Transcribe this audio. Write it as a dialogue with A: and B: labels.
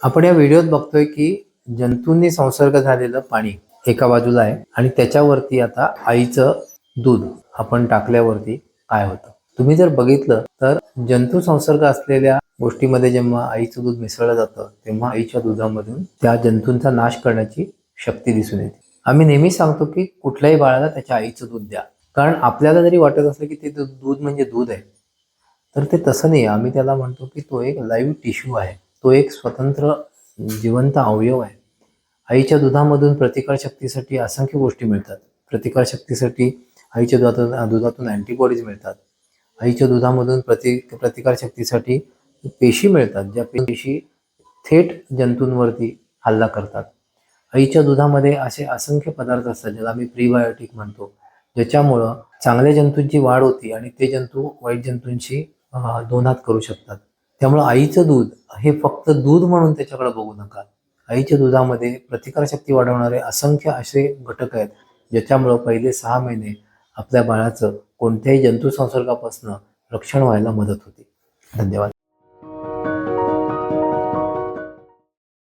A: आपण या व्हिडिओत बघतोय की जंतूंनी संसर्ग झालेलं पाणी एका बाजूला आहे आणि त्याच्यावरती आता आईचं दूध आपण टाकल्यावरती काय होतं. तुम्ही जर बघितलं तर जंतू संसर्ग असलेल्या गोष्टीमध्ये जेव्हा आईचं दूध मिसळलं जातं तेव्हा आईच्या दुधामधून त्या जंतूंचा नाश करण्याची शक्ती दिसून येते. आम्ही नेहमी सांगतो की कुठल्याही बाळाला त्याच्या आईचं दूध द्या, कारण आपल्याला जरी वाटत असलं की ते दूध म्हणजे दूध आहे, तर ते तसं नाही. आम्ही त्याला म्हणतो की तो एक लाईव्ह टिश्यू आहे, तो एक स्वतंत्र जिवंत अवयव आहे. आईच्या दुधामधून प्रतिकारशक्तीसाठी असंख्य गोष्टी मिळतात. प्रतिकारशक्तीसाठी आईच्या दुधातून अँटीबॉडीज मिळतात. आईच्या दुधामधून प्रतिकारशक्तीसाठी पेशी मिळतात, ज्या पेशी थेट जंतूंवरती हल्ला करतात. आईच्या दुधामध्ये असे असंख्य पदार्थ असतात ज्याला आम्ही प्रीबायोटिक म्हणतो, ज्याच्यामुळं चांगल्या जंतूंची वाढ होती आणि ते जंतू वाईट जंतूंशी दोन हात करू शकतात. त्यामुळं आईचं दूध हे फक्त दूध म्हणून त्याच्याकडे बघू नका. आईच्या दुधामध्ये प्रतिकारशक्ती वाढवणारे असंख्य असे घटक आहेत, ज्याच्यामुळं पहिले 6 महिने आपल्या बाळाचं कोणत्याही जंतू संसर्गापासून रक्षण व्हायला मदत होते. धन्यवाद.